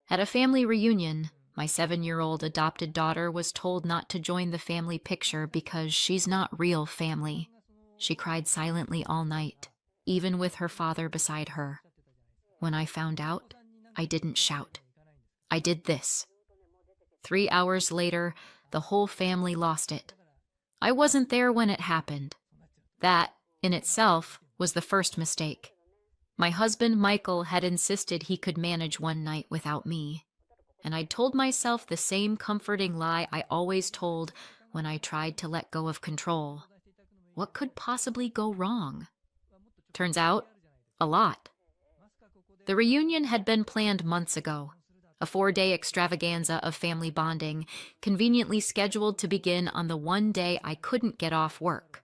At a family reunion, my 7-year-old adopted daughter was told not to join the family picture because she's not real family. She cried silently all night, even with her father beside her. When I found out, I didn't shout. I did this. 3 hours later, the whole family lost it. I wasn't there when it happened. That, in itself, was the first mistake. My husband, Michael, had insisted he could manage one night without me, and I'd told myself the same comforting lie I always told when I tried to let go of control. What could possibly go wrong? Turns out, a lot. The reunion had been planned months ago, a 4-day extravaganza of family bonding, conveniently scheduled to begin on the one day I couldn't get off work.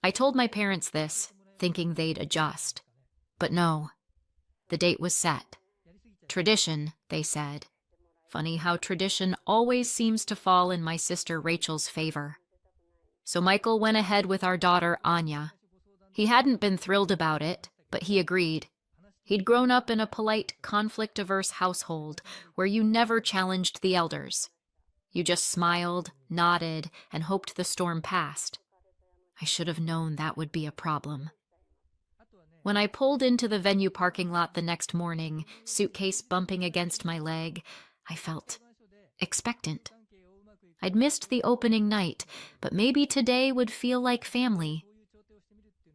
I told my parents this, thinking they'd adjust. But no, the date was set. Tradition, they said. Funny how tradition always seems to fall in my sister Rachel's favor. So Michael went ahead with our daughter, Anya. He hadn't been thrilled about it, but he agreed. He'd grown up in a polite, conflict-averse household where you never challenged the elders. You just smiled, nodded, and hoped the storm passed. I should have known that would be a problem. When I pulled into the venue parking lot the next morning, suitcase bumping against my leg, I felt expectant. I'd missed the opening night, but maybe today would feel like family.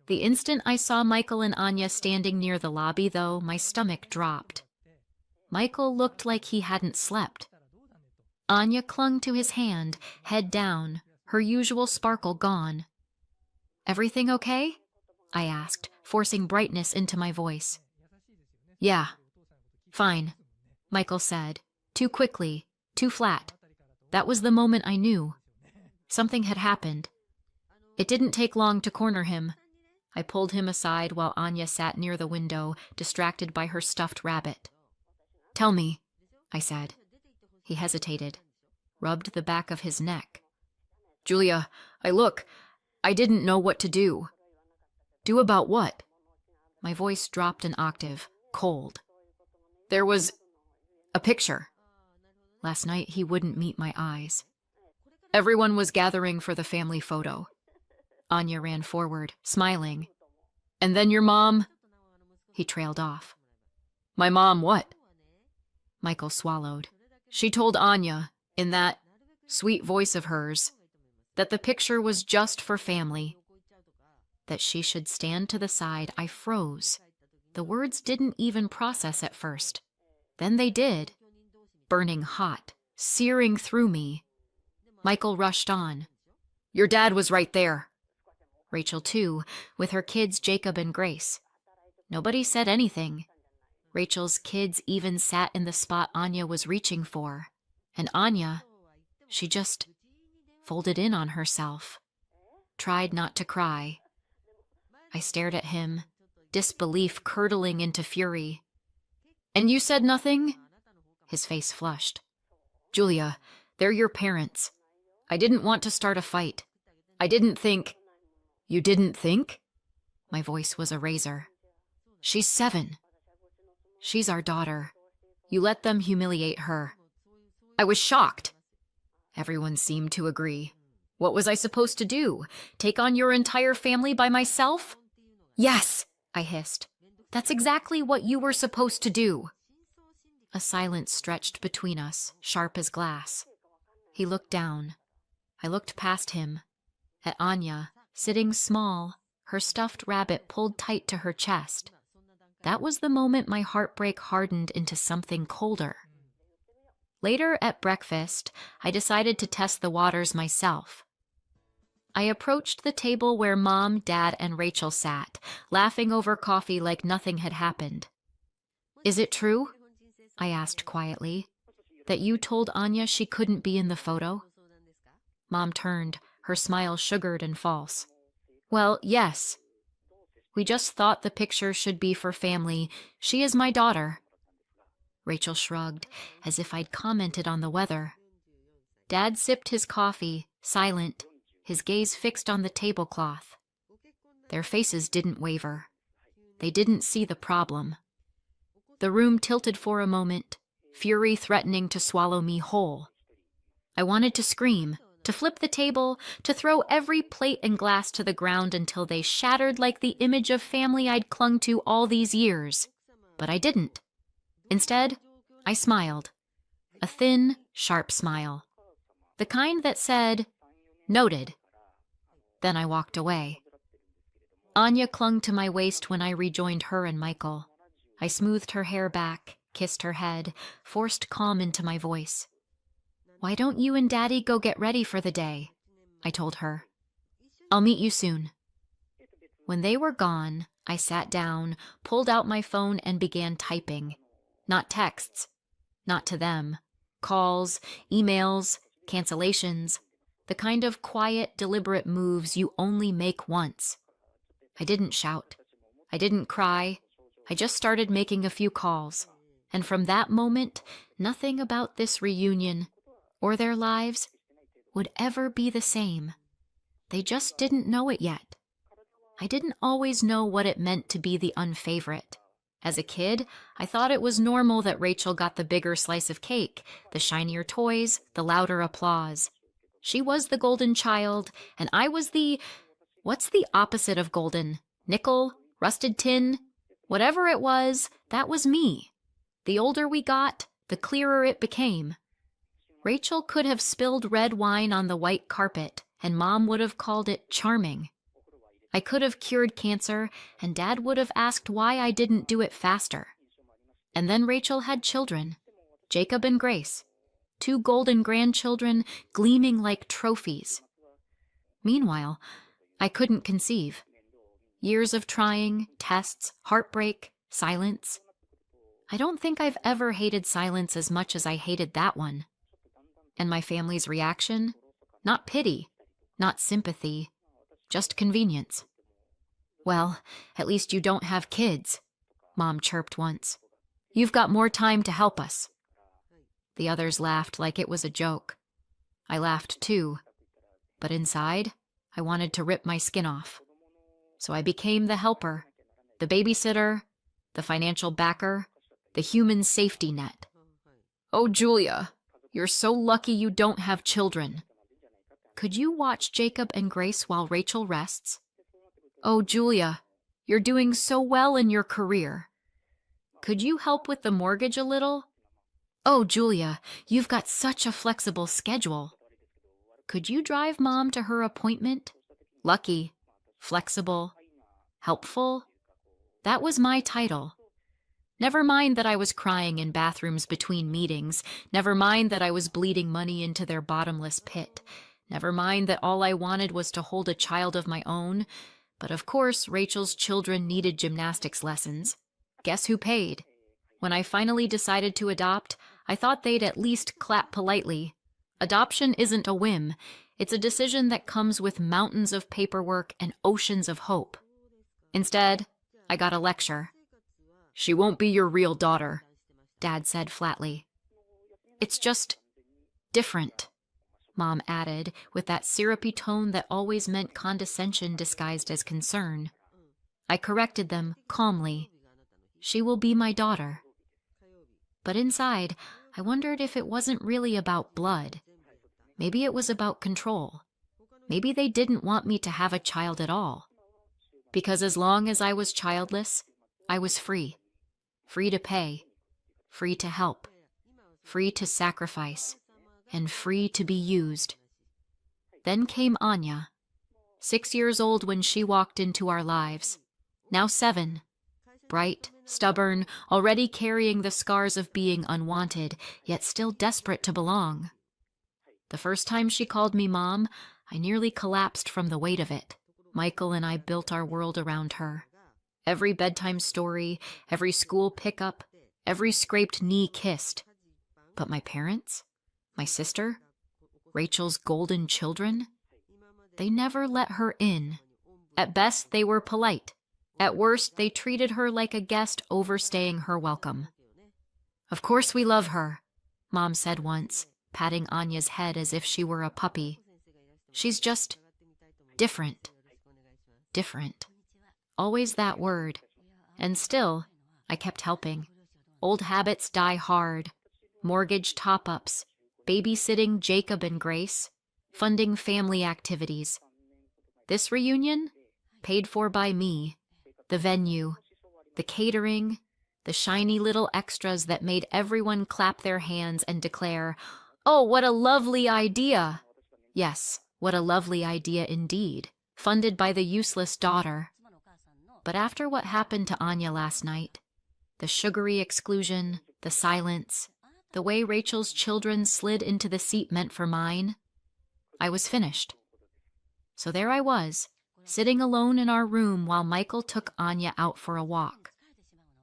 The instant I saw Michael and Anya standing near the lobby, though, my stomach dropped. Michael looked like he hadn't slept. Anya clung to his hand, head down, her usual sparkle gone. "Everything okay?" I asked, forcing brightness into my voice. "Yeah, fine," Michael said, too quickly, too flat. That was the moment I knew. Something had happened. It didn't take long to corner him. I pulled him aside while Anya sat near the window, distracted by her stuffed rabbit. "Tell me," I said. He hesitated, rubbed the back of his neck. "Julia, I didn't know what to do." "Do about what?" My voice dropped an octave, cold. "There was a picture." Last night he wouldn't meet my eyes. "Everyone was gathering for the family photo." Anya ran forward, smiling. "And then your mom—" He trailed off. "My mom what?" Michael swallowed. "She told Anya, in that sweet voice of hers, that the picture was just for family. That she should stand to the side." I froze. The words didn't even process at first. Then they did. Burning hot, searing through me. Michael rushed on. "Your dad was right there." Rachel, too, with her kids Jacob and Grace. Nobody said anything. Rachel's kids even sat in the spot Anya was reaching for. And Anya, she just folded in on herself. Tried not to cry. I stared at him, disbelief curdling into fury. "And you said nothing?" His face flushed. "Julia, they're your parents. I didn't want to start a fight. I didn't think—" "You didn't think?" My voice was a razor. "She's 7. She's our daughter. You let them humiliate her." I was shocked. Everyone seemed to agree. What was I supposed to do? Take on your entire family by myself? "Yes," I hissed. "That's exactly what you were supposed to do." A silence stretched between us, sharp as glass. He looked down. I looked past him, at Anya, sitting small, her stuffed rabbit pulled tight to her chest. That was the moment my heartbreak hardened into something colder. Later at breakfast, I decided to test the waters myself. I approached the table where Mom, Dad, and Rachel sat, laughing over coffee like nothing had happened. "Is it true?" I asked quietly, "that you told Anya she couldn't be in the photo?" Mom turned, her smile sugared and false. "Well, yes. We just thought the picture should be for family. She is my daughter." Rachel shrugged, as if I'd commented on the weather. Dad sipped his coffee, silent, his gaze fixed on the tablecloth. Their faces didn't waver. They didn't see the problem. The room tilted for a moment, fury threatening to swallow me whole. I wanted to scream, to flip the table, to throw every plate and glass to the ground until they shattered like the image of family I'd clung to all these years. But I didn't. Instead, I smiled. A thin, sharp smile. The kind that said, "Noted." Then I walked away. Anya clung to my waist when I rejoined her and Michael. I smoothed her hair back, kissed her head, forced calm into my voice. "Why don't you and Daddy go get ready for the day?" I told her. "I'll meet you soon." When they were gone, I sat down, pulled out my phone and began typing. Not texts. Not to them. Calls, emails, cancellations. The kind of quiet, deliberate moves you only make once. I didn't shout. I didn't cry. I just started making a few calls. And from that moment, nothing about this reunion or their lives would ever be the same. They just didn't know it yet. I didn't always know what it meant to be the unfavorite. As a kid, I thought it was normal that Rachel got the bigger slice of cake, the shinier toys, the louder applause. She was the golden child, and I was what's the opposite of golden? Nickel? Rusted tin? Whatever it was, that was me. The older we got, the clearer it became. Rachel could have spilled red wine on the white carpet, and Mom would have called it charming. I could have cured cancer, and Dad would have asked why I didn't do it faster. And then Rachel had children, Jacob and Grace, 2 golden grandchildren gleaming like trophies. Meanwhile, I couldn't conceive. Years of trying, tests, heartbreak, silence. I don't think I've ever hated silence as much as I hated that one. And my family's reaction? Not pity, not sympathy, just convenience. "Well, at least you don't have kids," Mom chirped once. "You've got more time to help us." The others laughed like it was a joke. I laughed too, but inside, I wanted to rip my skin off. So I became the helper, the babysitter, the financial backer, the human safety net. "Oh, Julia, you're so lucky you don't have children. Could you watch Jacob and Grace while Rachel rests? Oh, Julia, you're doing so well in your career. Could you help with the mortgage a little? Oh, Julia, you've got such a flexible schedule. Could you drive Mom to her appointment? Lucky, flexible, helpful." That was my title. Never mind that I was crying in bathrooms between meetings. Never mind that I was bleeding money into their bottomless pit. Never mind that all I wanted was to hold a child of my own. But of course, Rachel's children needed gymnastics lessons. Guess who paid? When I finally decided to adopt, I thought they'd at least clap politely. Adoption isn't a whim. It's a decision that comes with mountains of paperwork and oceans of hope. Instead, I got a lecture. "She won't be your real daughter," Dad said flatly. "It's just different," Mom added with that syrupy tone that always meant condescension disguised as concern. I corrected them calmly. "She will be my daughter." But inside, I wondered if it wasn't really about blood. Maybe it was about control. Maybe they didn't want me to have a child at all. Because as long as I was childless, I was free. Free to pay. Free to help. Free to sacrifice. And free to be used. Then came Anya, 6 years old when she walked into our lives. Now 7. Bright, stubborn, already carrying the scars of being unwanted, yet still desperate to belong. The first time she called me Mom, I nearly collapsed from the weight of it. Michael and I built our world around her. Every bedtime story, every school pickup, every scraped knee kissed. But my parents? My sister? Rachel's golden children? They never let her in. At best, they were polite. At worst, they treated her like a guest overstaying her welcome. "Of course we love her," Mom said once, patting Anya's head as if she were a puppy. "She's just different. Different." Always that word. And still, I kept helping. Old habits die hard. mortgage top-ups, babysitting Jacob and Grace, funding family activities. This reunion, paid for by me, the venue, the catering, the shiny little extras that made everyone clap their hands and declare, "Oh, what a lovely idea!" Yes, what a lovely idea indeed, funded by the useless daughter. But after what happened to Anya last night, the sugary exclusion, the silence, the way Rachel's children slid into the seat meant for mine, I was finished. So there I was, sitting alone in our room while Michael took Anya out for a walk,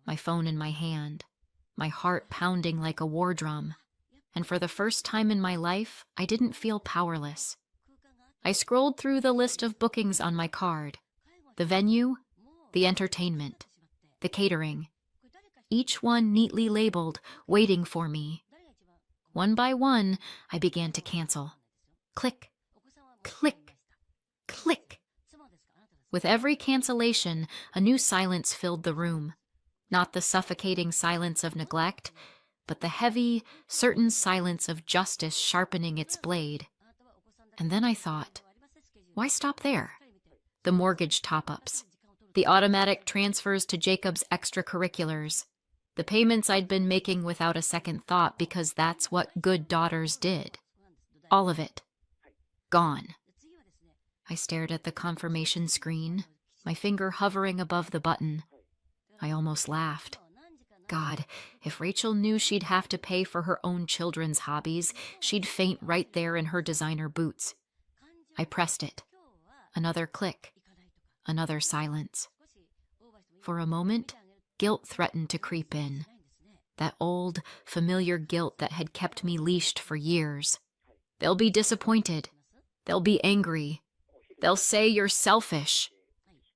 my phone in my hand, my heart pounding like a war drum, and for the first time in my life, I didn't feel powerless. I scrolled through the list of bookings on my card, the venue, the entertainment, the catering, each one neatly labeled, waiting for me. One by one, I began to cancel. Click, click, click. With every cancellation, a new silence filled the room. Not the suffocating silence of neglect, but the heavy, certain silence of justice sharpening its blade. And then I thought, why stop there? The mortgage top-ups, the automatic transfers to Jacob's extracurriculars, the payments I'd been making without a second thought because that's what good daughters did. All of it. Gone. I stared at the confirmation screen, my finger hovering above the button. I almost laughed. God, if Rachel knew she'd have to pay for her own children's hobbies, she'd faint right there in her designer boots. I pressed it. Another click. Another silence. For a moment, guilt threatened to creep in. That old, familiar guilt that had kept me leashed for years. They'll be disappointed. They'll be angry. They'll say you're selfish.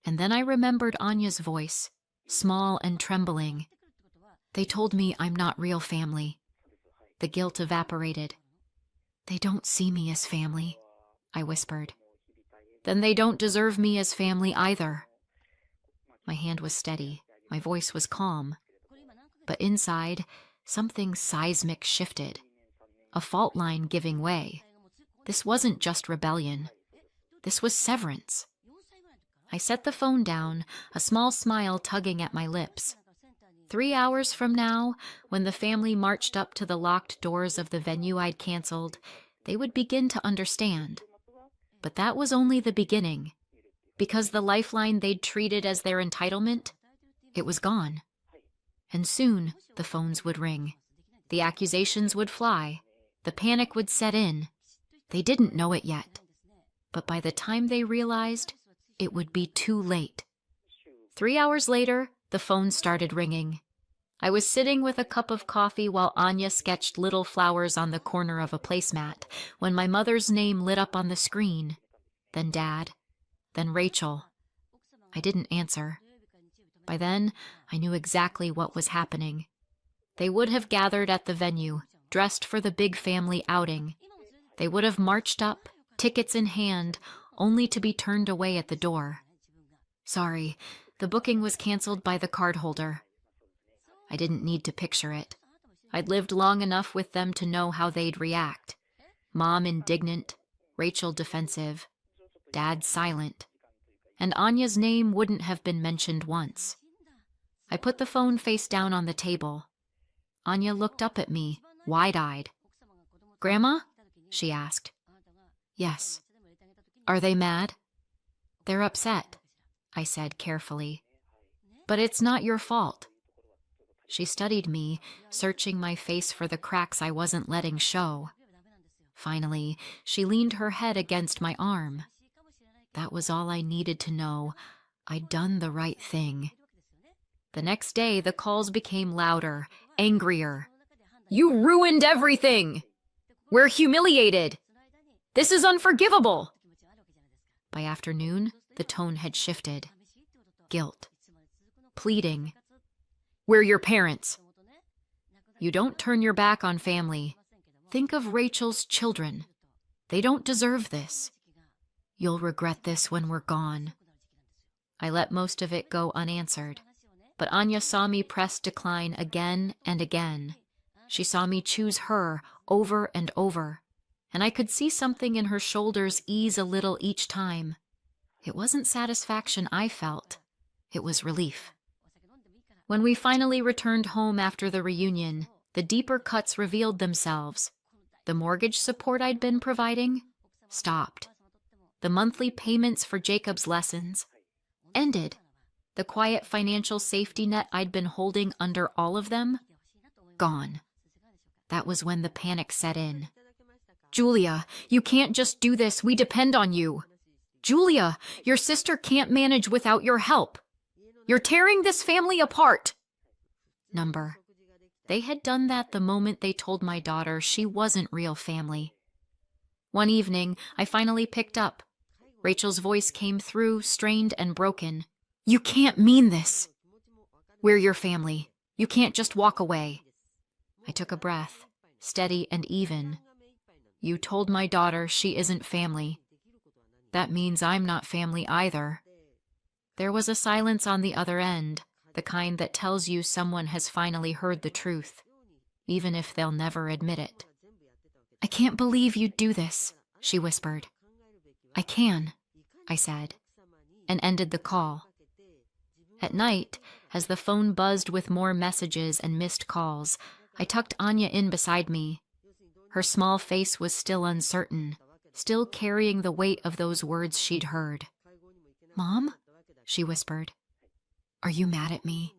And then I remembered Anya's voice, small and trembling. They told me I'm not real family. The guilt evaporated. They don't see me as family, I whispered. Then they don't deserve me as family either. My hand was steady. My voice was calm. But inside, something seismic shifted. A fault line giving way. This wasn't just rebellion. This was severance. I set the phone down, a small smile tugging at my lips. 3 hours from now, when the family marched up to the locked doors of the venue I'd canceled, they would begin to understand. But that was only the beginning, because the lifeline they'd treated as their entitlement, it was gone. And soon the phones would ring. The accusations would fly. The panic would set in. They didn't know it yet. But by the time they realized, it would be too late. 3 hours later, the phone started ringing. I was sitting with a cup of coffee while Anya sketched little flowers on the corner of a placemat when my mother's name lit up on the screen. Then Dad. Then Rachel. I didn't answer. By then, I knew exactly what was happening. They would have gathered at the venue, dressed for the big family outing. They would have marched up, tickets in hand, only to be turned away at the door. Sorry, the booking was canceled by the cardholder. I didn't need to picture it. I'd lived long enough with them to know how they'd react. Mom indignant, Rachel defensive, Dad silent. And Anya's name wouldn't have been mentioned once. I put the phone face down on the table. Anya looked up at me, wide-eyed. "Grandma?" she asked. "Yes." "Are they mad?" "They're upset," I said carefully. "But it's not your fault." She studied me, searching my face for the cracks I wasn't letting show. Finally, she leaned her head against my arm. That was all I needed to know. I'd done the right thing. The next day, the calls became louder, angrier. "You ruined everything! We're humiliated! This is unforgivable!" By afternoon, the tone had shifted. Guilt. Pleading. "We're your parents. You don't turn your back on family. Think of Rachel's children. They don't deserve this. You'll regret this when we're gone." I let most of it go unanswered, but Anya saw me press decline again and again. She saw me choose her over and over, and I could see something in her shoulders ease a little each time. It wasn't satisfaction I felt. It was relief. When we finally returned home after the reunion, the deeper cuts revealed themselves. The mortgage support I'd been providing stopped. The monthly payments for Jacob's lessons ended. The quiet financial safety net I'd been holding under all of them, gone. That was when the panic set in. Julia, you can't just do this. We depend on you. Julia, your sister can't manage without your help. You're tearing this family apart. Number. They had done that the moment they told my daughter she wasn't real family. One evening, I finally picked up. Rachel's voice came through, strained and broken. You can't mean this. We're your family. You can't just walk away. I took a breath, steady and even. You told my daughter she isn't family. That means I'm not family either. There was a silence on the other end, the kind that tells you someone has finally heard the truth, even if they'll never admit it. I can't believe you'd do this, she whispered. I can, I said, and ended the call. At night, as the phone buzzed with more messages and missed calls, I tucked Anya in beside me. Her small face was still uncertain, still carrying the weight of those words she'd heard. Mom? She whispered. Are you mad at me?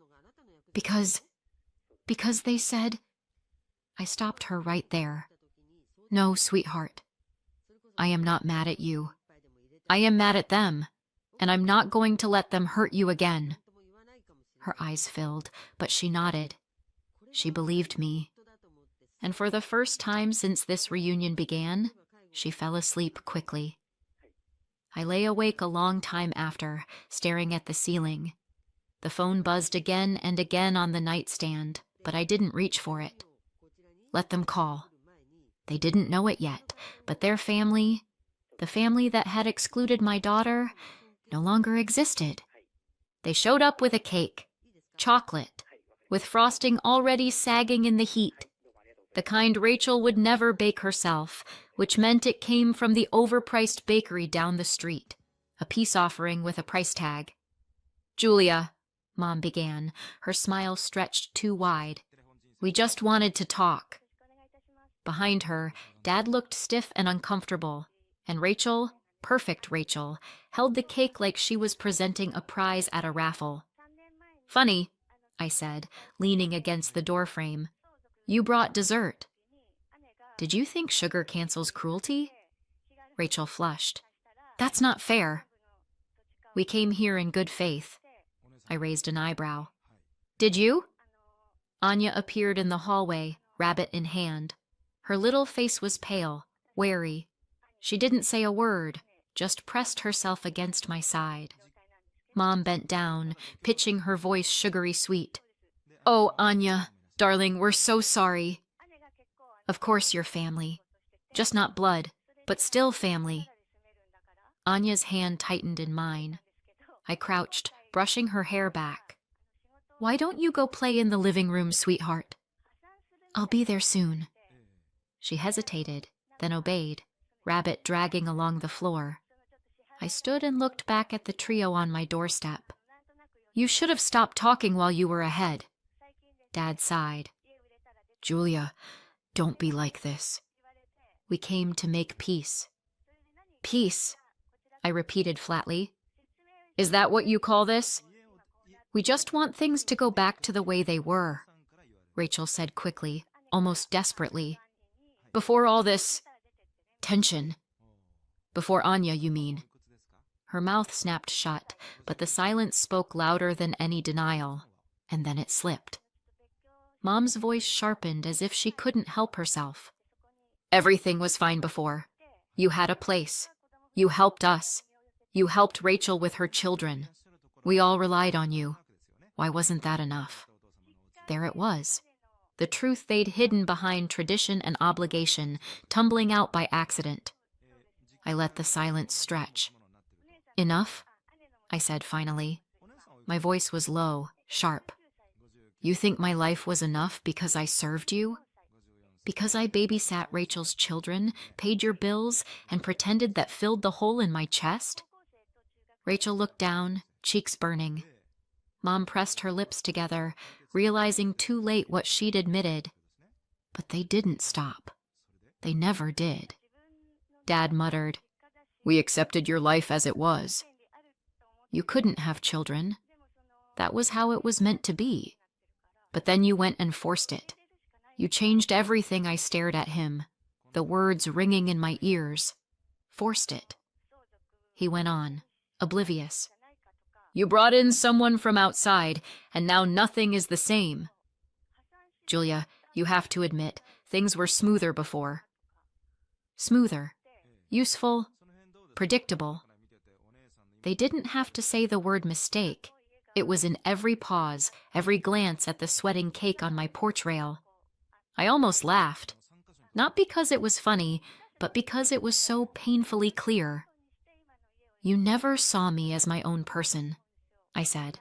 Because they said... I stopped her right there. No, sweetheart. I am not mad at you. I am mad at them, and I'm not going to let them hurt you again. Her eyes filled, but she nodded. She believed me. And for the first time since this reunion began, she fell asleep quickly. I lay awake a long time after, staring at the ceiling. The phone buzzed again and again on the nightstand, but I didn't reach for it. Let them call. They didn't know it yet, but their family, the family that had excluded my daughter, no longer existed. They showed up with a cake, chocolate, with frosting already sagging in the heat, the kind Rachel would never bake herself, which meant it came from the overpriced bakery down the street, a peace offering with a price tag. Julia, Mom began, her smile stretched too wide. We just wanted to talk. Behind her, Dad looked stiff and uncomfortable, and Rachel, perfect Rachel, held the cake like she was presenting a prize at a raffle. Funny, I said, leaning against the doorframe. You brought dessert. Did you think sugar cancels cruelty? Rachel flushed. That's not fair. We came here in good faith. I raised an eyebrow. Did you? Anya appeared in the hallway, rabbit in hand. Her little face was pale, wary. She didn't say a word, just pressed herself against my side. Mom bent down, pitching her voice sugary sweet. Oh, Anya, darling, we're so sorry. Of course you're family. Just not blood, but still family. Anya's hand tightened in mine. I crouched, brushing her hair back. Why don't you go play in the living room, sweetheart? I'll be there soon. She hesitated, then obeyed, rabbit dragging along the floor. I stood and looked back at the trio on my doorstep. You should have stopped talking while you were ahead. Dad sighed. Julia, don't be like this. We came to make peace. Peace, I repeated flatly. Is that what you call this? We just want things to go back to the way they were, Rachel said quickly, almost desperately. Before all this tension. Before Anya, you mean. Her mouth snapped shut, but the silence spoke louder than any denial, and then it slipped. Mom's voice sharpened as if she couldn't help herself. Everything was fine before. You had a place. You helped us. You helped Rachel with her children. We all relied on you. Why wasn't that enough? There it was. The truth they'd hidden behind tradition and obligation, tumbling out by accident. I let the silence stretch. Enough? I said finally. My voice was low, sharp. You think my life was enough because I served you? Because I babysat Rachel's children, paid your bills, and pretended that filled the hole in my chest? Rachel looked down, cheeks burning. Mom pressed her lips together, realizing too late what she'd admitted. But they didn't stop. They never did. Dad muttered, "We accepted your life as it was. You couldn't have children. That was how it was meant to be. But then you went and forced it. You changed everything." I stared at him, the words ringing in my ears. Forced it. He went on, oblivious. "You brought in someone from outside, and now nothing is the same. Julia, you have to admit, things were smoother before." Smoother, useful, predictable. They didn't have to say the word mistake. It was in every pause, every glance at the sweating cake on my porch rail. I almost laughed. Not because it was funny, but because it was so painfully clear. "You never saw me as my own person," I said.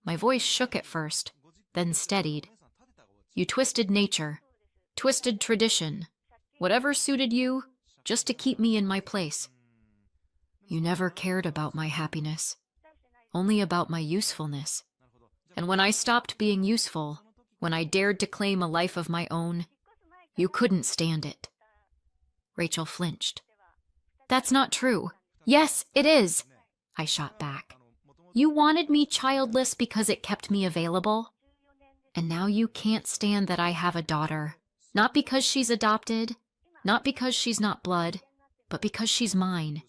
My voice shook at first, then steadied. "You twisted nature, twisted tradition, whatever suited you, just to keep me in my place. You never cared about my happiness, only about my usefulness. And when I stopped being useful, when I dared to claim a life of my own, you couldn't stand it." Rachel flinched. "That's not true." "Yes, it is," I shot back. "You wanted me childless because it kept me available. And now you can't stand that I have a daughter. Not because she's adopted, not because she's not blood, but because she's mine.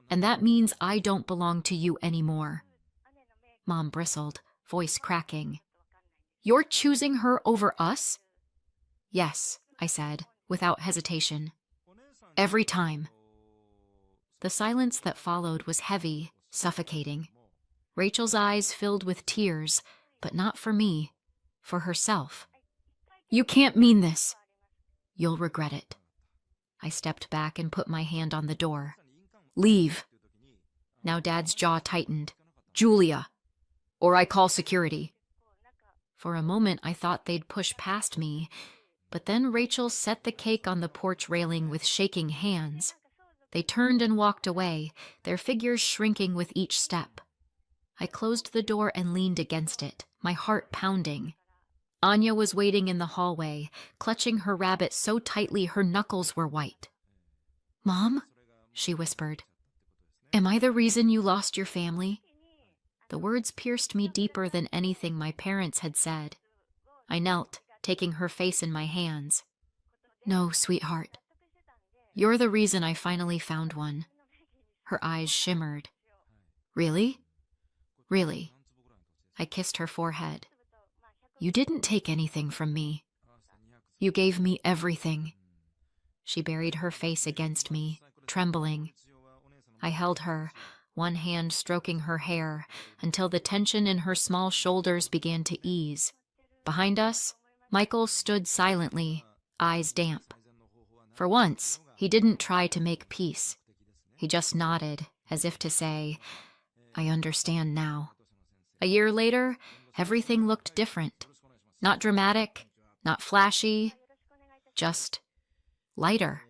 And that means I don't belong to you anymore." Mom bristled, voice cracking. "You're choosing her over us?" "Yes," I said, without hesitation. "Every time." The silence that followed was heavy, suffocating. Rachel's eyes filled with tears, but not for me, for herself. "You can't mean this." "You'll regret it." I stepped back and put my hand on the door. "Leave." Now Dad's jaw tightened. "Julia, or I call security." For a moment I thought they'd push past me, but then Rachel set the cake on the porch railing with shaking hands. They turned and walked away, their figures shrinking with each step. I closed the door and leaned against it, my heart pounding. Anya was waiting in the hallway, clutching her rabbit so tightly her knuckles were white. "Mom," she whispered, "am I the reason you lost your family?" The words pierced me deeper than anything my parents had said. I knelt, taking her face in my hands. "No, sweetheart. You're the reason I finally found one." Her eyes shimmered. "Really?" "Really." I kissed her forehead. "You didn't take anything from me. You gave me everything." She buried her face against me, trembling. I held her, one hand stroking her hair, until the tension in her small shoulders began to ease. Behind us, Michael stood silently, eyes damp. For once, he didn't try to make peace. He just nodded, as if to say, "I understand now." A year later, everything looked different. Not dramatic, not flashy, just lighter.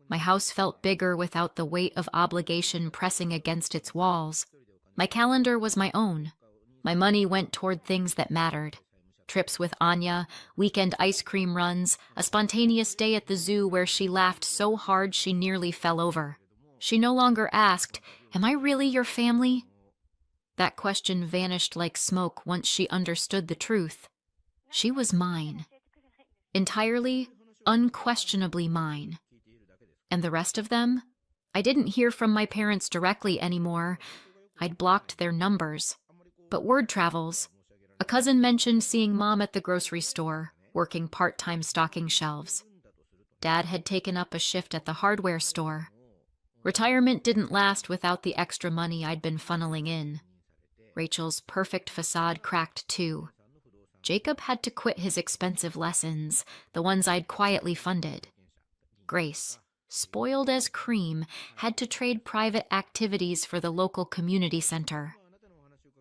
My house felt bigger without the weight of obligation pressing against its walls. My calendar was my own. My money went toward things that mattered. Trips with Anya, weekend ice cream runs, a spontaneous day at the zoo where she laughed so hard she nearly fell over. She no longer asked, "Am I really your family?" That question vanished like smoke once she understood the truth. She was mine. Entirely, unquestionably mine. And the rest of them? I didn't hear from my parents directly anymore. I'd blocked their numbers. But word travels. A cousin mentioned seeing Mom at the grocery store, working part-time stocking shelves. Dad had taken up a shift at the hardware store. Retirement didn't last without the extra money I'd been funneling in. Rachel's perfect facade cracked too. Jacob had to quit his expensive lessons, the ones I'd quietly funded. Grace, spoiled as cream, had to trade private activities for the local community center.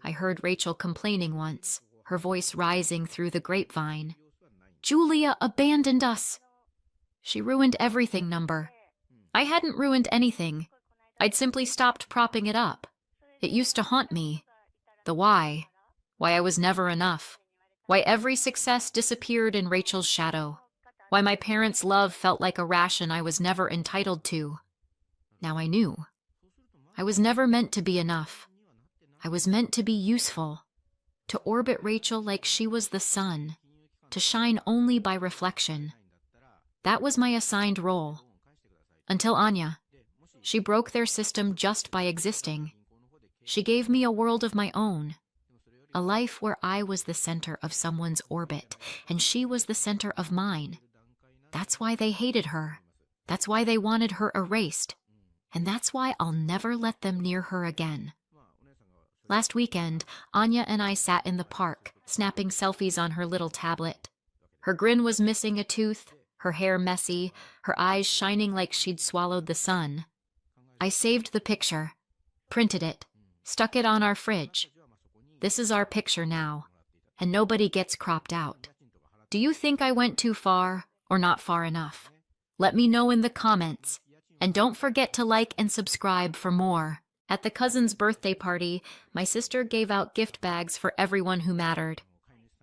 I heard Rachel complaining once, her voice rising through the grapevine. Julia abandoned us. She ruined everything, number. I hadn't ruined anything. I'd simply stopped propping it up. It used to haunt me. The why. Why I was never enough. Why every success disappeared in Rachel's shadow. Why my parents' love felt like a ration I was never entitled to. Now I knew. I was never meant to be enough. I was meant to be useful. To orbit Rachel like she was the sun. To shine only by reflection. That was my assigned role. Until Anya. She broke their system just by existing. She gave me a world of my own. A life where I was the center of someone's orbit, and she was the center of mine. That's why they hated her. That's why they wanted her erased. And that's why I'll never let them near her again. Last weekend, Anya and I sat in the park, snapping selfies on her little tablet. Her grin was missing a tooth, her hair messy, her eyes shining like she'd swallowed the sun. I saved the picture, printed it, stuck it on our fridge. This is our picture now, and nobody gets cropped out. Do you think I went too far or not far enough? Let me know in the comments, and don't forget to like and subscribe for more. At the cousin's birthday party, my sister gave out gift bags for everyone who mattered.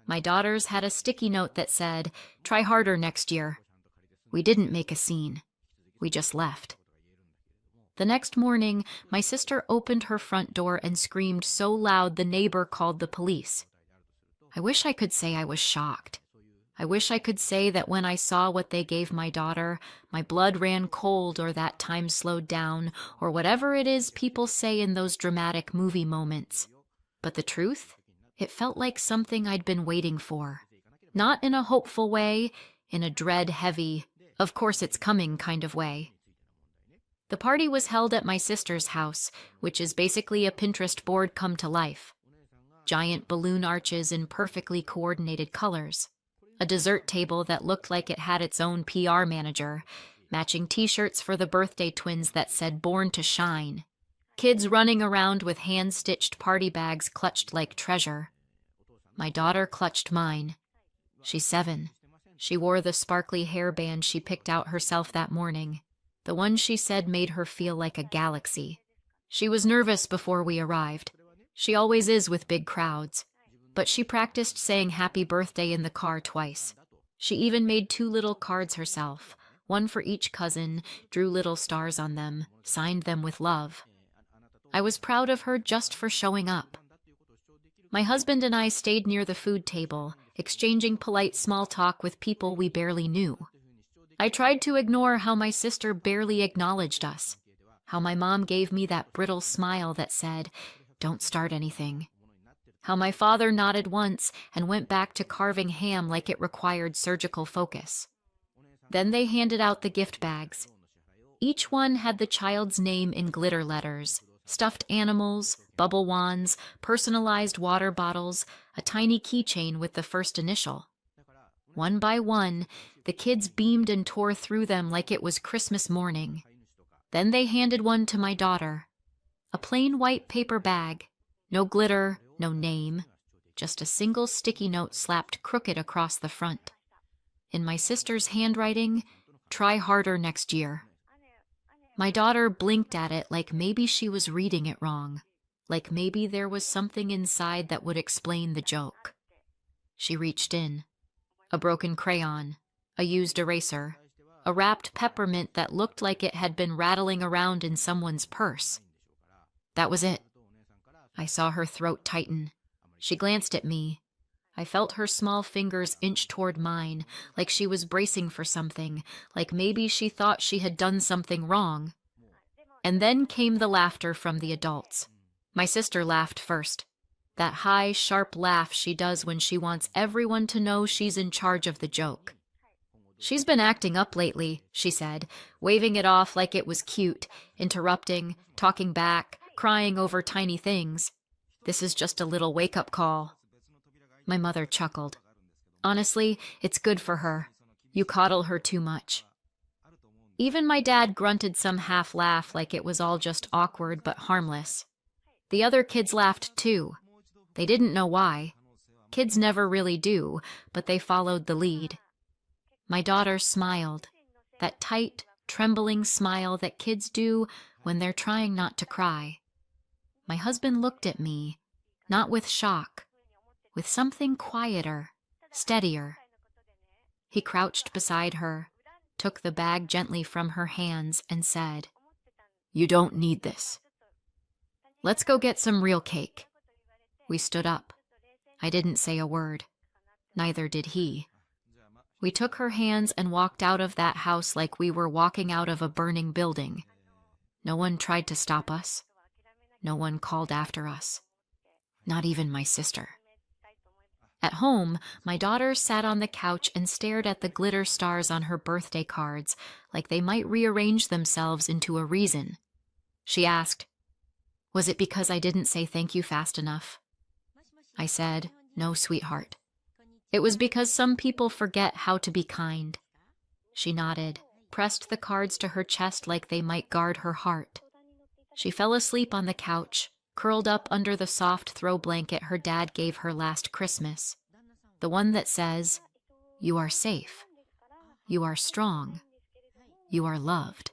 My daughters had a sticky note that said, "Try harder next year." We didn't make a scene. We just left. The next morning, my sister opened her front door and screamed so loud the neighbor called the police. I wish I could say I was shocked. I wish I could say that when I saw what they gave my daughter, my blood ran cold or that time slowed down, or whatever it is people say in those dramatic movie moments. But the truth? It felt like something I'd been waiting for. Not in a hopeful way, in a dread-heavy, of course it's coming kind of way. The party was held at my sister's house, which is basically a Pinterest board come to life. Giant balloon arches in perfectly coordinated colors. A dessert table that looked like it had its own PR manager. Matching t-shirts for the birthday twins that said "Born to Shine." Kids running around with hand-stitched party bags clutched like treasure. My daughter clutched mine. She's 7. She wore the sparkly hairband she picked out herself that morning. The one she said made her feel like a galaxy. She was nervous before we arrived. She always is with big crowds. But she practiced saying happy birthday in the car twice. She even made 2 little cards herself, one for each cousin, drew little stars on them, signed them with love. I was proud of her just for showing up. My husband and I stayed near the food table, exchanging polite small talk with people we barely knew. I tried to ignore how my sister barely acknowledged us, how my mom gave me that brittle smile that said, "Don't start anything." How my father nodded once and went back to carving ham like it required surgical focus. Then they handed out the gift bags. Each one had the child's name in glitter letters, stuffed animals, bubble wands, personalized water bottles, a tiny keychain with the first initial. One by one, the kids beamed and tore through them like it was Christmas morning. Then they handed one to my daughter. A plain white paper bag. No glitter, no name. Just a single sticky note slapped crooked across the front. In my sister's handwriting, "Try harder next year." My daughter blinked at it like maybe she was reading it wrong. Like maybe there was something inside that would explain the joke. She reached in. A broken crayon. A used eraser. A wrapped peppermint that looked like it had been rattling around in someone's purse. That was it. I saw her throat tighten. She glanced at me. I felt her small fingers inch toward mine, like she was bracing for something, like maybe she thought she had done something wrong. And then came the laughter from the adults. My sister laughed first. That high, sharp laugh she does when she wants everyone to know she's in charge of the joke. "She's been acting up lately," she said, waving it off like it was cute, interrupting, talking back, crying over tiny things. "This is just a little wake-up call." My mother chuckled. "Honestly, it's good for her. You coddle her too much." Even my dad grunted some half-laugh like it was all just awkward but harmless. The other kids laughed too. They didn't know why. Kids never really do, but they followed the lead. My daughter smiled, that tight, trembling smile that kids do when they're trying not to cry. My husband looked at me, not with shock, with something quieter, steadier. He crouched beside her, took the bag gently from her hands, and said, "You don't need this. Let's go get some real cake." We stood up. I didn't say a word. Neither did he. We took her hands and walked out of that house like we were walking out of a burning building. No one tried to stop us. No one called after us. Not even my sister. At home, my daughter sat on the couch and stared at the glitter stars on her birthday cards like they might rearrange themselves into a reason. She asked, "Was it because I didn't say thank you fast enough?" I said, "No, sweetheart. It was because some people forget how to be kind." She nodded, pressed the cards to her chest like they might guard her heart. She fell asleep on the couch, curled up under the soft throw blanket her dad gave her last Christmas. The one that says, "You are safe. You are strong. You are loved."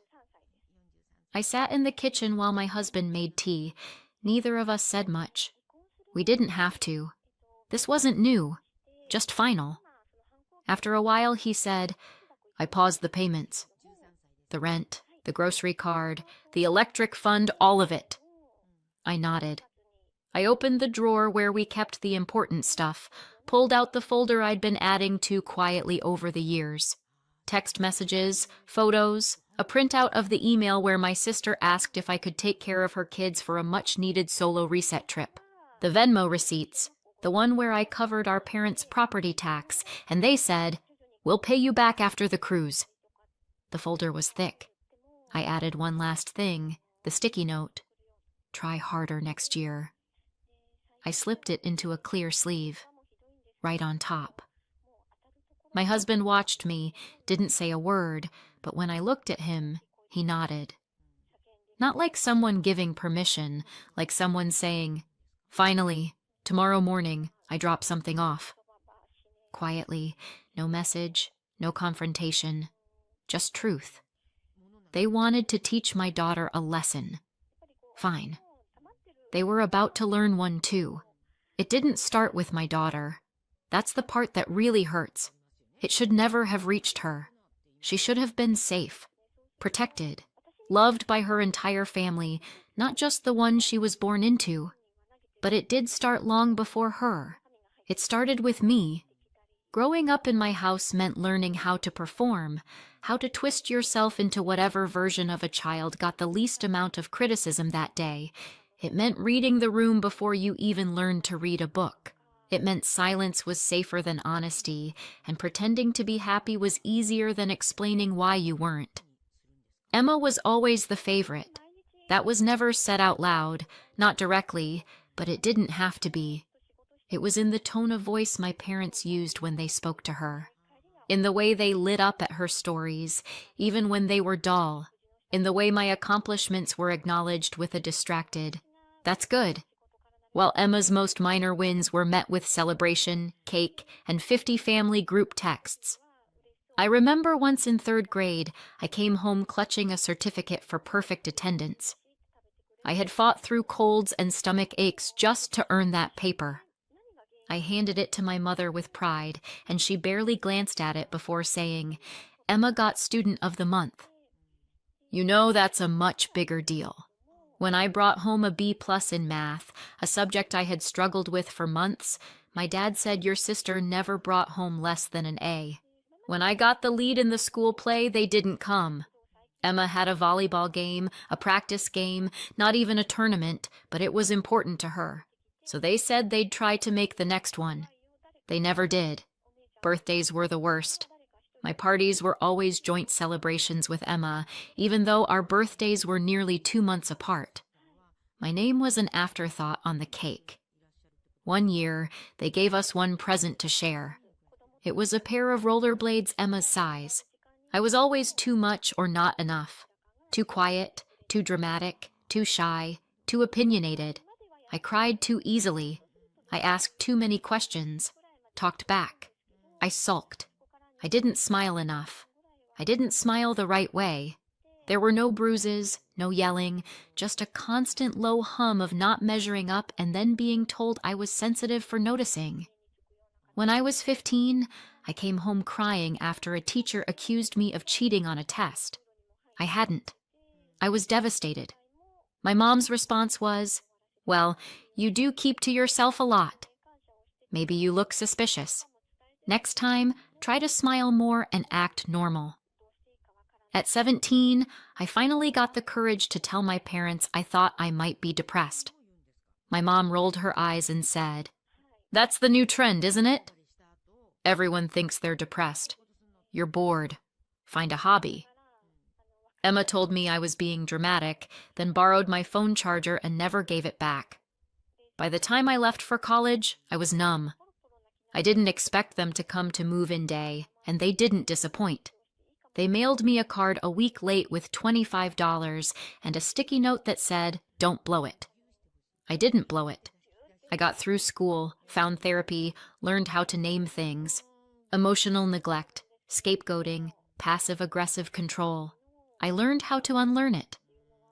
I sat in the kitchen while my husband made tea. Neither of us said much. We didn't have to. This wasn't new, just final. After a while, he said, "I paused the payments. The rent, the grocery card, the electric fund, all of it." I nodded. I opened the drawer where we kept the important stuff, pulled out the folder I'd been adding to quietly over the years. Text messages, photos, a printout of the email where my sister asked if I could take care of her kids for a much-needed solo reset trip. The Venmo receipts, the one where I covered our parents' property tax, and they said, "We'll pay you back after the cruise." The folder was thick. I added one last thing, the sticky note. "Try harder next year." I slipped it into a clear sleeve, right on top. My husband watched me, didn't say a word, but when I looked at him, he nodded. Not like someone giving permission, like someone saying, "Finally, tomorrow morning, I drop something off." Quietly, no message, no confrontation, just truth. They wanted to teach my daughter a lesson. Fine. They were about to learn one too. It didn't start with my daughter. That's the part that really hurts. It should never have reached her. She should have been safe, protected, loved by her entire family, not just the one she was born into. But it did start long before her. It started with me. Growing up in my house meant learning how to perform, how to twist yourself into whatever version of a child got the least amount of criticism that day. It meant reading the room before you even learned to read a book. It meant silence was safer than honesty, and pretending to be happy was easier than explaining why you weren't. Emma was always the favorite. That was never said out loud, not directly, but it didn't have to be. It was in the tone of voice my parents used when they spoke to her, in the way they lit up at her stories, even when they were dull, in the way my accomplishments were acknowledged with a distracted, "That's good," while Emma's most minor wins were met with celebration, cake, and 50 family group texts. I remember once in 3rd grade, I came home clutching a certificate for perfect attendance. I had fought through colds and stomach aches just to earn that paper. I handed it to my mother with pride, and she barely glanced at it before saying, "Emma got Student of the Month." You know, that's a much bigger deal. When I brought home a B+ in math, a subject I had struggled with for months, my dad said your sister never brought home less than an A. When I got the lead in the school play, they didn't come. Emma had a volleyball game, a practice game, not even a tournament, but it was important to her. So they said they'd try to make the next one. They never did. Birthdays were the worst. My parties were always joint celebrations with Emma, even though our birthdays were nearly 2 months apart. My name was an afterthought on the cake. One year, they gave us one present to share. It was a pair of rollerblades Emma's size. I was always too much or not enough. Too quiet, too dramatic, too shy, too opinionated. I cried too easily. I asked too many questions. Talked back. I sulked. I didn't smile enough. I didn't smile the right way. There were no bruises, no yelling, just a constant low hum of not measuring up and then being told I was sensitive for noticing. When I was 15, I came home crying after a teacher accused me of cheating on a test. I hadn't. I was devastated. My mom's response was, "Well, you do keep to yourself a lot. Maybe you look suspicious. Next time, try to smile more and act normal." At 17, I finally got the courage to tell my parents I thought I might be depressed. My mom rolled her eyes and said, "That's the new trend, isn't it? Everyone thinks they're depressed. You're bored. Find a hobby." Emma told me I was being dramatic, then borrowed my phone charger and never gave it back. By the time I left for college, I was numb. I didn't expect them to come to move-in day, and they didn't disappoint. They mailed me a card a week late with $25 and a sticky note that said, "Don't blow it." I didn't blow it. I got through school, found therapy, learned how to name things. Emotional neglect, scapegoating, passive-aggressive control. I learned how to unlearn it.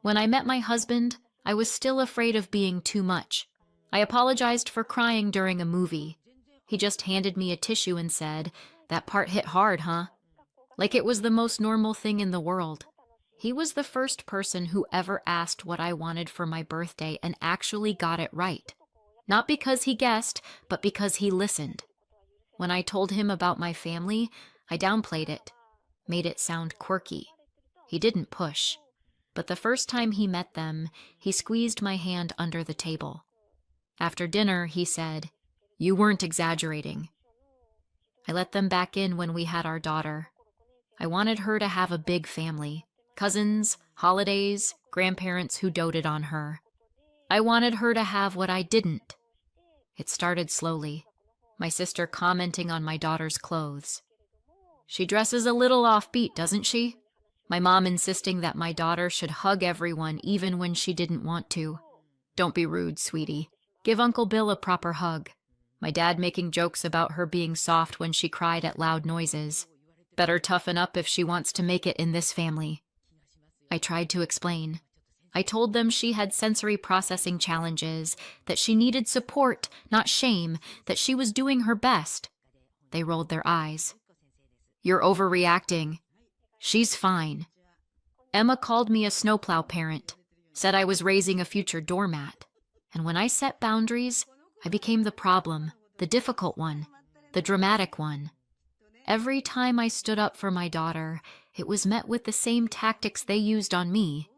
When I met my husband, I was still afraid of being too much. I apologized for crying during a movie. He just handed me a tissue and said, "That part hit hard, huh?" Like it was the most normal thing in the world. He was the first person who ever asked what I wanted for my birthday and actually got it right. Not because he guessed, but because he listened. When I told him about my family, I downplayed it, made it sound quirky. He didn't push. But the first time he met them, he squeezed my hand under the table. After dinner, he said, "You weren't exaggerating." I let them back in when we had our daughter. I wanted her to have a big family, cousins, holidays, grandparents who doted on her. I wanted her to have what I didn't. It started slowly, my sister commenting on my daughter's clothes. "She dresses a little offbeat, doesn't she?" My mom insisting that my daughter should hug everyone even when she didn't want to. "Don't be rude, sweetie. Give Uncle Bill a proper hug." My dad making jokes about her being soft when she cried at loud noises. "Better toughen up if she wants to make it in this family." I tried to explain. I told them she had sensory processing challenges, that she needed support, not shame, that she was doing her best. They rolled their eyes. "You're overreacting. She's fine." Emma called me a snowplow parent, said I was raising a future doormat. And when I set boundaries, I became the problem, the difficult one, the dramatic one. Every time I stood up for my daughter, it was met with the same tactics they used on me: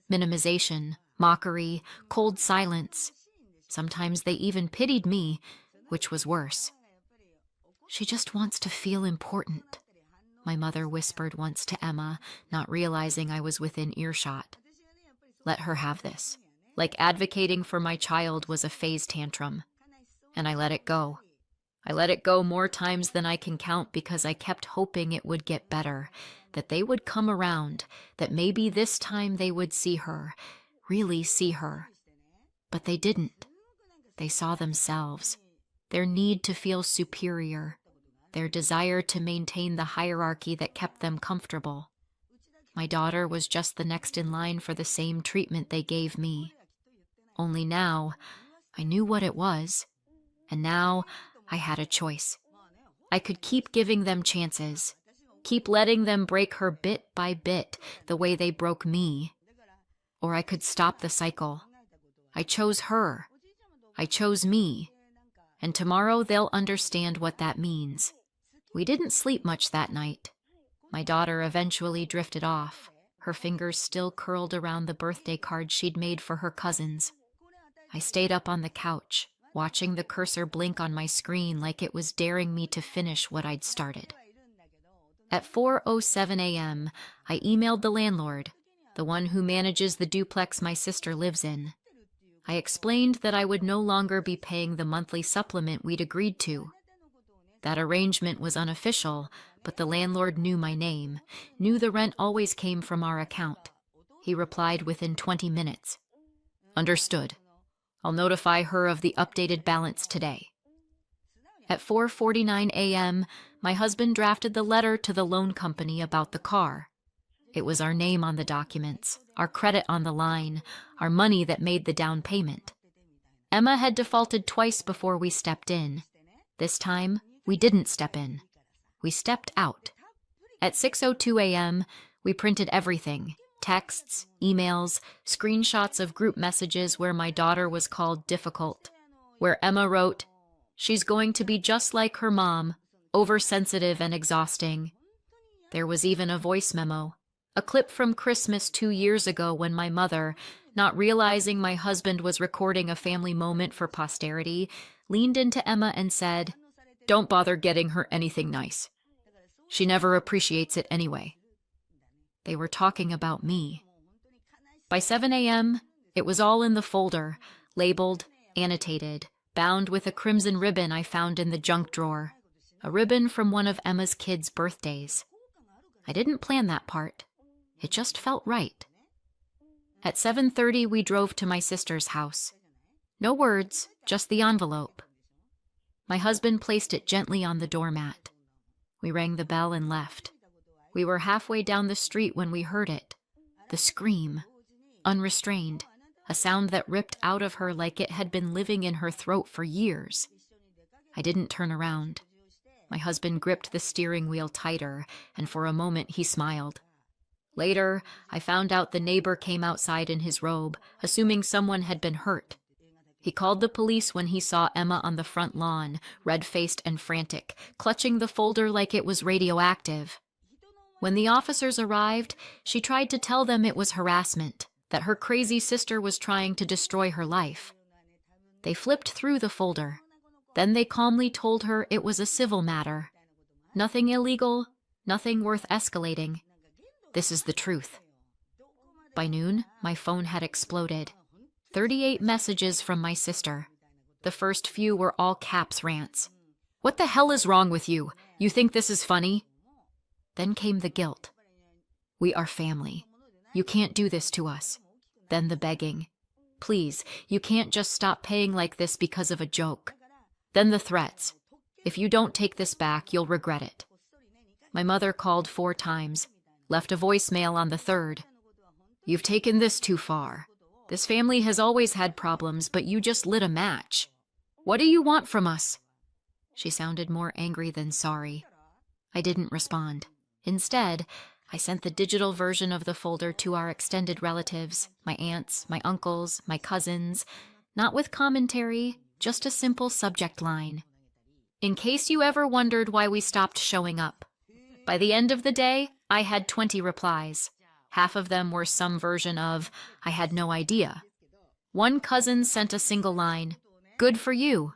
minimization, mockery, cold silence. Sometimes they even pitied me, which was worse. "She just wants to feel important," my mother whispered once to Emma, not realizing I was within earshot. Let her have this. Like advocating for my child was a phase tantrum. And I let it go. I let it go more times than I can count because I kept hoping it would get better, that they would come around, that maybe this time they would see her, really see her. But they didn't. They saw themselves, their need to feel superior, their desire to maintain the hierarchy that kept them comfortable. My daughter was just the next in line for the same treatment they gave me. Only now, I knew what it was, and now I had a choice. I could keep giving them chances, keep letting them break her bit by bit the way they broke me, or I could stop the cycle. I chose her. I chose me. And tomorrow they'll understand what that means. We didn't sleep much that night. My daughter eventually drifted off, her fingers still curled around the birthday card she'd made for her cousins. I stayed up on the couch, watching the cursor blink on my screen like it was daring me to finish what I'd started. At 4:07 a.m., I emailed the landlord, the one who manages the duplex my sister lives in. I explained that I would no longer be paying the monthly supplement we'd agreed to. That arrangement was unofficial, but the landlord knew my name, knew the rent always came from our account. He replied within 20 minutes. "Understood. I'll notify her of the updated balance today." At 4:49 a.m., my husband drafted the letter to the loan company about the car. It was our name on the documents, our credit on the line, our money that made the down payment. Emma had defaulted twice before we stepped in. This time, we didn't step in. We stepped out. At 6:02 a.m., we printed everything: texts, emails, screenshots of group messages where my daughter was called difficult, where Emma wrote, "She's going to be just like her mom, oversensitive and exhausting." There was even a voice memo, a clip from Christmas 2 years ago when my mother, not realizing my husband was recording a family moment for posterity, leaned into Emma and said, "Don't bother getting her anything nice. She never appreciates it anyway." They were talking about me. By 7 a.m., it was all in the folder, labeled, annotated, bound with a crimson ribbon I found in the junk drawer, a ribbon from one of Emma's kids' birthdays. I didn't plan that part. It just felt right. At 7:30, we drove to my sister's house. No words, just the envelope. My husband placed it gently on the doormat. We rang the bell and left. We were halfway down the street when we heard it. The scream. Unrestrained. A sound that ripped out of her like it had been living in her throat for years. I didn't turn around. My husband gripped the steering wheel tighter, and for a moment he smiled. Later, I found out the neighbor came outside in his robe, assuming someone had been hurt. He called the police when he saw Emma on the front lawn, red-faced and frantic, clutching the folder like it was radioactive. When the officers arrived, she tried to tell them it was harassment, that her crazy sister was trying to destroy her life. They flipped through the folder. Then they calmly told her it was a civil matter. Nothing illegal, nothing worth escalating. This is the truth. By noon, my phone had exploded. 38 messages from my sister. The first few were all caps rants. "What the hell is wrong with you? You think this is funny?" Then came the guilt. "We are family. You can't do this to us." Then the begging. "Please, you can't just stop paying like this because of a joke." Then the threats. "If you don't take this back, you'll regret it." My mother called 4 times, left a voicemail on the third. "You've taken this too far. This family has always had problems, but you just lit a match. What do you want from us?" She sounded more angry than sorry. I didn't respond. Instead, I sent the digital version of the folder to our extended relatives, my aunts, my uncles, my cousins, not with commentary, just a simple subject line. "In case you ever wondered why we stopped showing up." By the end of the day, I had 20 replies. Half of them were some version of, "I had no idea." One cousin sent a single line, "Good for you."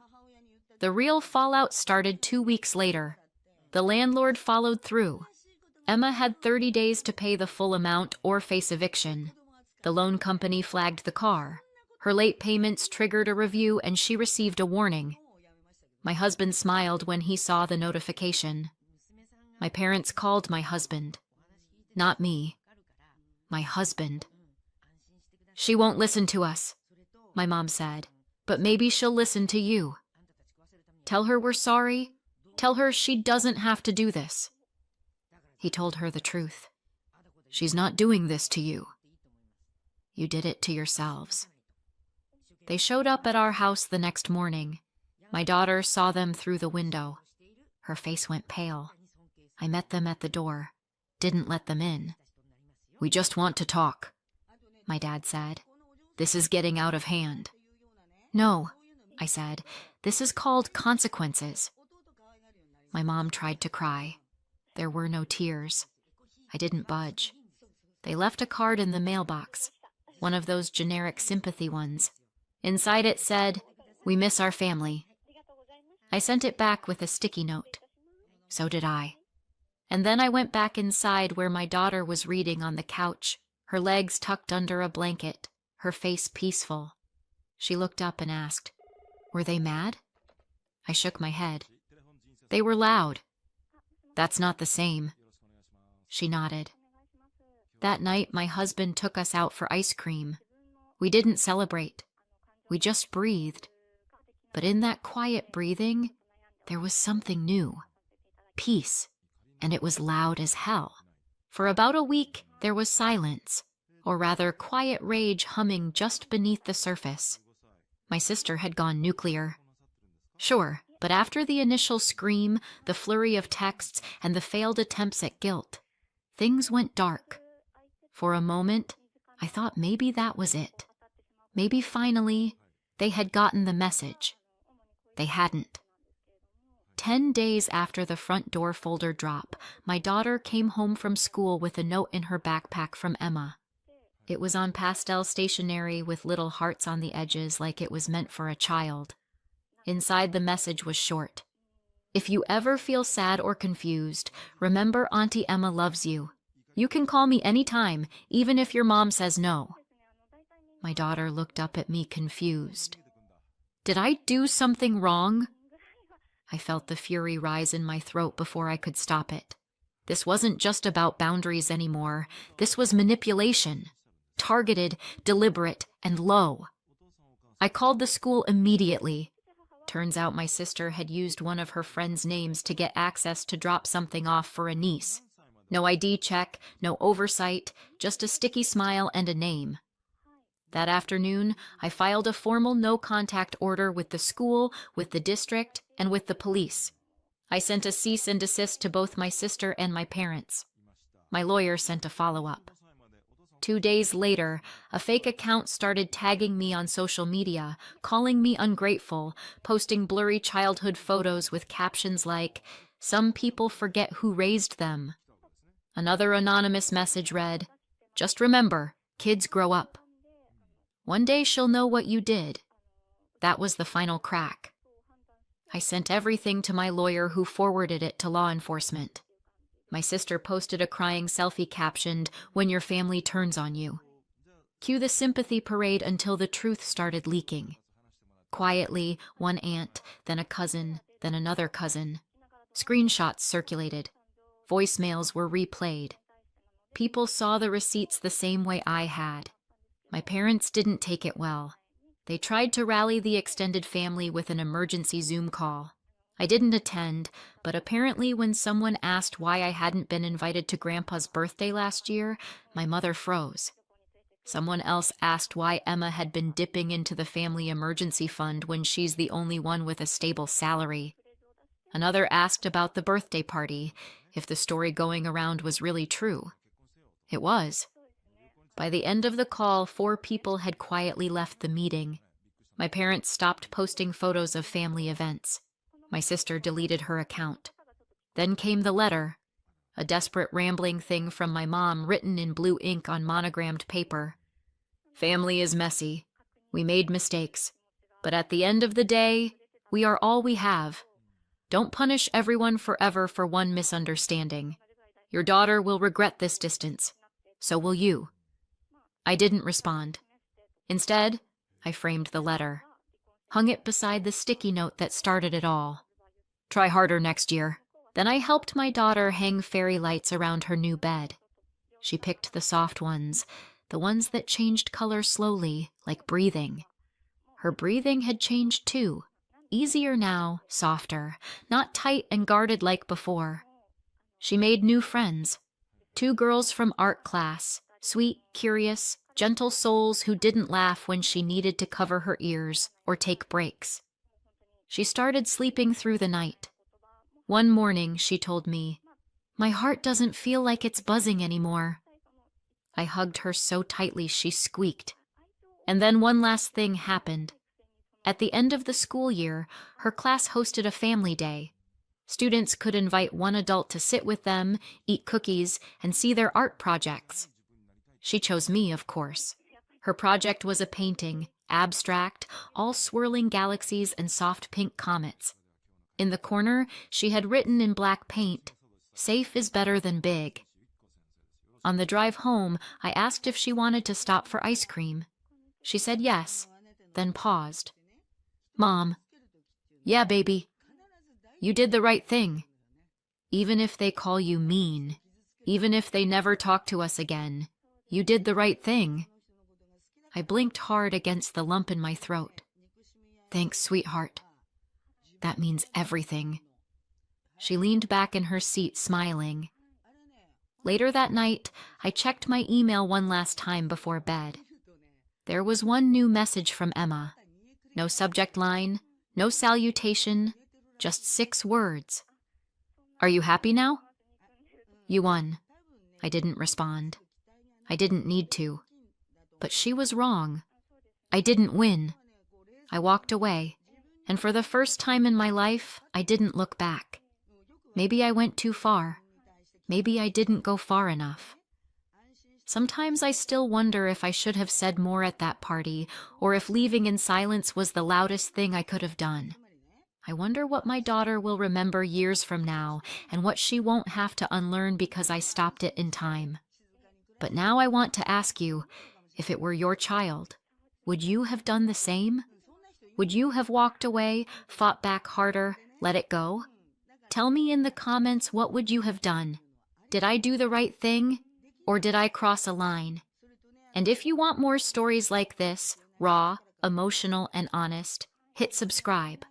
The real fallout started 2 weeks later. The landlord followed through. Emma had 30 days to pay the full amount or face eviction. The loan company flagged the car. Her late payments triggered a review and she received a warning. My husband smiled when he saw the notification. My parents called my husband. Not me. My husband. "She won't listen to us," my mom said, "but maybe she'll listen to you. Tell her we're sorry. Tell her she doesn't have to do this." He told her the truth. "She's not doing this to you. You did it to yourselves." They showed up at our house the next morning. My daughter saw them through the window. Her face went pale. I met them at the door. Didn't let them in. "We just want to talk," my dad said. "This is getting out of hand." "No," I said. "This is called consequences." My mom tried to cry. There were no tears. I didn't budge. They left a card in the mailbox, one of those generic sympathy ones. Inside it said, "We miss our family." I sent it back with a sticky note. So did I. And then I went back inside where my daughter was reading on the couch, her legs tucked under a blanket, her face peaceful. She looked up and asked, "Were they mad?" I shook my head. "They were loud." "That's not the same." She nodded. That night, my husband took us out for ice cream. We didn't celebrate. We just breathed. But in that quiet breathing, there was something new. Peace. And it was loud as hell. For about a week, there was silence, or rather quiet rage humming just beneath the surface. My sister had gone nuclear. Sure, but after the initial scream, the flurry of texts, and the failed attempts at guilt, things went dark. For a moment, I thought maybe that was it. Maybe finally, they had gotten the message. They hadn't. 10 days after the front door folder drop, my daughter came home from school with a note in her backpack from Emma. It was on pastel stationery with little hearts on the edges like it was meant for a child. Inside, the message was short. If you ever feel sad or confused, remember Auntie Emma loves you. You can call me anytime, even if your mom says no. My daughter looked up at me confused. Did I do something wrong? I felt the fury rise in my throat before I could stop it. This wasn't just about boundaries anymore. This was manipulation. Targeted, deliberate, and low. I called the school immediately. Turns out my sister had used one of her friend's names to get access to drop something off for a niece. No ID check, no oversight, just a sticky smile and a name. That afternoon, I filed a formal no-contact order with the school, with the district, and with the police. I sent a cease and desist to both my sister and my parents. My lawyer sent a follow-up. 2 days later, a fake account started tagging me on social media, calling me ungrateful, posting blurry childhood photos with captions like, "Some people forget who raised them." Another anonymous message read, "Just remember, kids grow up. One day she'll know what you did." That was the final crack. I sent everything to my lawyer, who forwarded it to law enforcement. My sister posted a crying selfie captioned, "When your family turns on you." Cue the sympathy parade until the truth started leaking. Quietly, one aunt, then a cousin, then another cousin. Screenshots circulated. Voicemails were replayed. People saw the receipts the same way I had. My parents didn't take it well. They tried to rally the extended family with an emergency Zoom call. I didn't attend, but apparently when someone asked why I hadn't been invited to Grandpa's birthday last year, my mother froze. Someone else asked why Emma had been dipping into the family emergency fund when she's the only one with a stable salary. Another asked about the birthday party, if the story going around was really true. It was. By the end of the call, 4 people had quietly left the meeting. My parents stopped posting photos of family events. My sister deleted her account. Then came the letter, a desperate rambling thing from my mom written in blue ink on monogrammed paper. "Family is messy. We made mistakes. But at the end of the day, we are all we have. Don't punish everyone forever for one misunderstanding. Your daughter will regret this distance. So will you." I didn't respond. Instead, I framed the letter, hung it beside the sticky note that started it all. "Try harder next year." Then I helped my daughter hang fairy lights around her new bed. She picked the soft ones, the ones that changed color slowly, like breathing. Her breathing had changed too. Easier now, softer, not tight and guarded like before. She made new friends. 2 girls from art class, sweet, curious, gentle souls who didn't laugh when she needed to cover her ears or take breaks. She started sleeping through the night. One morning, she told me, "My heart doesn't feel like it's buzzing anymore." I hugged her so tightly she squeaked. And then one last thing happened. At the end of the school year, her class hosted a family day. Students could invite one adult to sit with them, eat cookies, and see their art projects. She chose me, of course. Her project was a painting, abstract, all swirling galaxies and soft pink comets. In the corner, she had written in black paint, "Safe is better than big." On the drive home, I asked if she wanted to stop for ice cream. She said yes, then paused. "Mom." "Yeah, baby. You did the right thing. Even if they call you mean, even if they never talk to us again, you did the right thing." I blinked hard against the lump in my throat. "Thanks, sweetheart." That means everything. She leaned back in her seat, smiling. Later that night, I checked my email one last time before bed. There was one new message from Emma. No subject line, no salutation, just 6 words. Are you happy now? You won. I didn't respond. I didn't need to. But she was wrong. I didn't win. I walked away, and for the first time in my life, I didn't look back. Maybe I went too far. Maybe I didn't go far enough. Sometimes I still wonder if I should have said more at that party, or if leaving in silence was the loudest thing I could have done. I wonder what my daughter will remember years from now, and what she won't have to unlearn because I stopped it in time. But now I want to ask you, if it were your child, would you have done the same? Would you have walked away, fought back harder, let it go? Tell me in the comments, what would you have done? Did I do the right thing, or did I cross a line? And if you want more stories like this, raw, emotional, and honest, hit subscribe.